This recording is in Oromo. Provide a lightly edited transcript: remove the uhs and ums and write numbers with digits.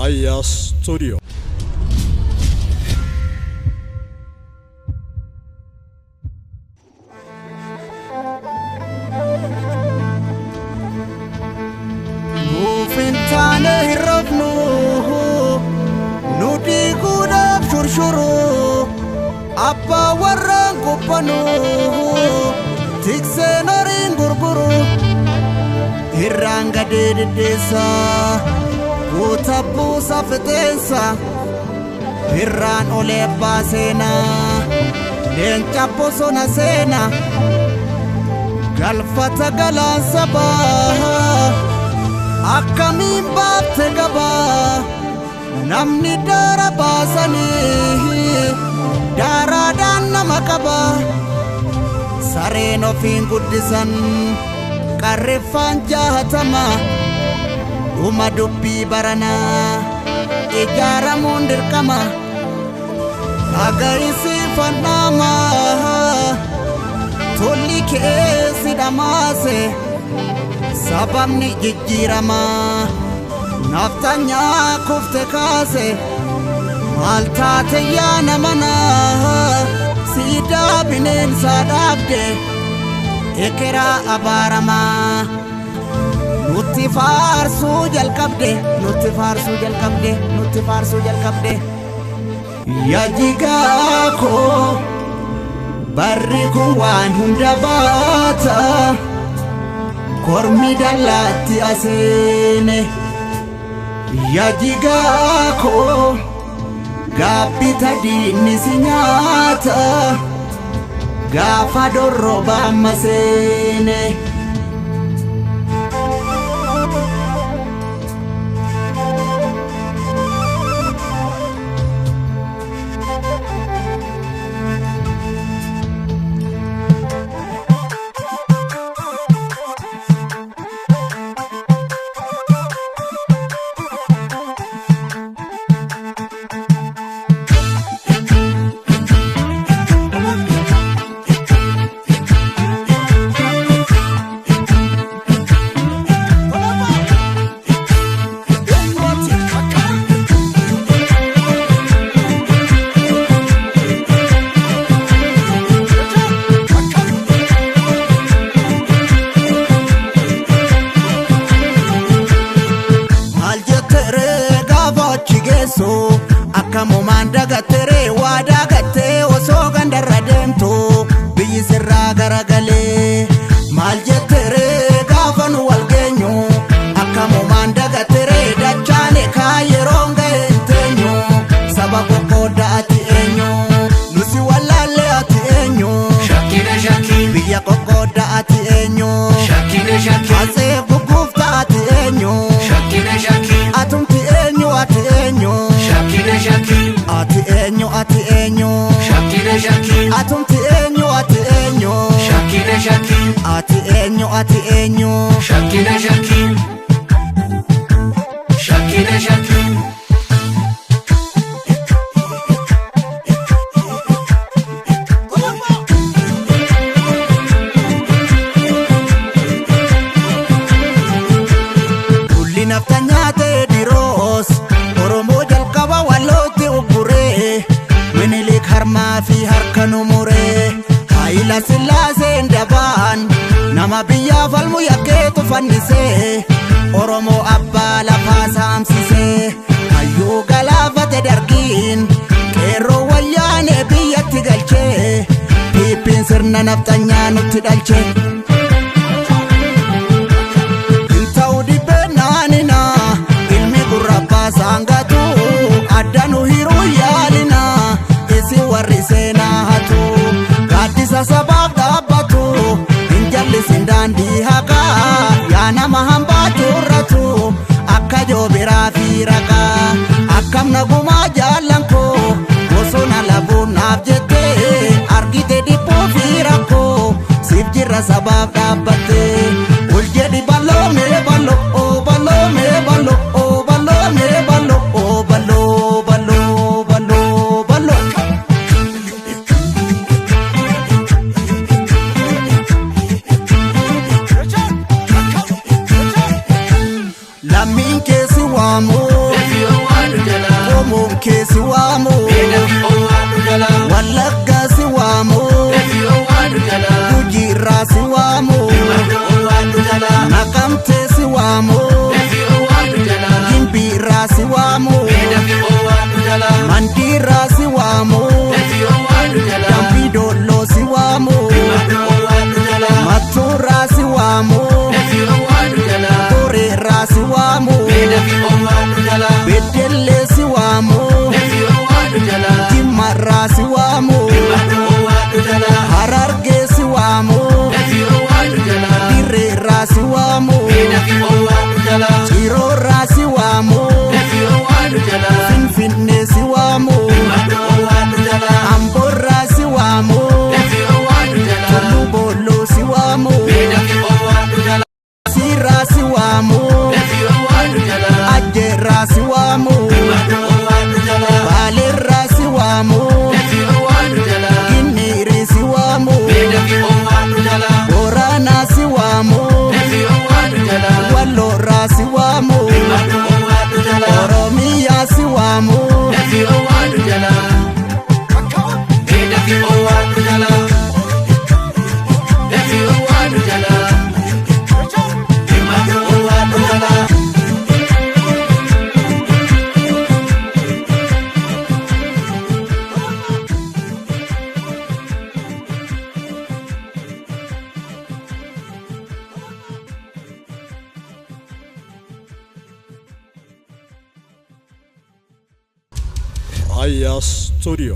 Aya Studio. Fintane hirabnu nudi gudab shurshuru abba warran kubbanu tikse narin gurguru hirranga dedesa utabu safetensa hirran ole basena lencha posona sena galfata galan sabah Akamin baate gaba namni dara basani dara dan nama kaba sareno fin guddisan karifan jahatama uma dubbi barana ijara mundir kama agaisi fanama tolli keesi damase sabamni jijjirama naftanya kufte kaase maltaate yaana mana siidaa bineensa dhaabde ekera abaarama nutti faarsuu jalqabde yaa jigaa koo barri kun waan hunda baata kormi dalatti asene ya jigako gabita dini sinyata gafa doroba masene Akkamo mandagatere wadagate oso gandarra demto biyyi sirraa garagalee maal jettere gaafan wal geenyu akkamo mandagatere dachaane kaayeroon ga'eentenyu saba qoqqoodda ati eenyu nusi wallaalle ati eenyu biyya qoqqoodda ati eenyu asee gugguufta ati eenyu atumti eenyu ati eenyu ati enyo atumti enyo ati enyo Shakina kulli naftanyate diros oromo jalqaba walotti uggure minilik harma fi harkanu mure hayla sillaase ndaban nama biyya falmu yakkeetu fannise oromo abbaa lafaa saamsise hayyuu galaafate dargiin qeerroo wayyaane biyyatti galche piiphiin sirna naftanyaa nutti dhalche inta'u dhibbeennaanina ilmi gurrabbaa saangatu addanu hiruu yaalina isi warri seenaa hatu gaaddisa sabaaf dhaabbatu hin jallisin daandii haqaa yaa nama hambaa turratu akka joobiraa fi raqaa akkam nagumaa jaallan koo bosona labuun naaf jettee argite dhibboo fi rakkoo siif jirra sabaaf dhaabbatte ol jedhi balloo mee balloo oo balloo mee balloo oo balloo mee balloo oo balloo balloo balloo balloo lammiin keessi waamoo Oromoon keesi waamu Wallagga si waamu Gujiirraa si waamu Naqamtee si waamu Gimbiirraa si waamu Mandiirraa si waamu Dambidolloo si waamu Mattuurraa si waamu Goreerraa si waamu Beddellee si waamu Jimmarraa si waamu Harargee si waamu Dirreerraa si waamu Ciroorraa si waamu Finfinnee si waamu Amboorraa si waamu Tulluu Boolloo si waamu Siirraa si waamu Ajjeerraa si waamu Baaleerraa si waamu Ginniirii si waamu Booranaa si waamu Walloorraa si waamu Oromiyaa si waamu Aya Studio.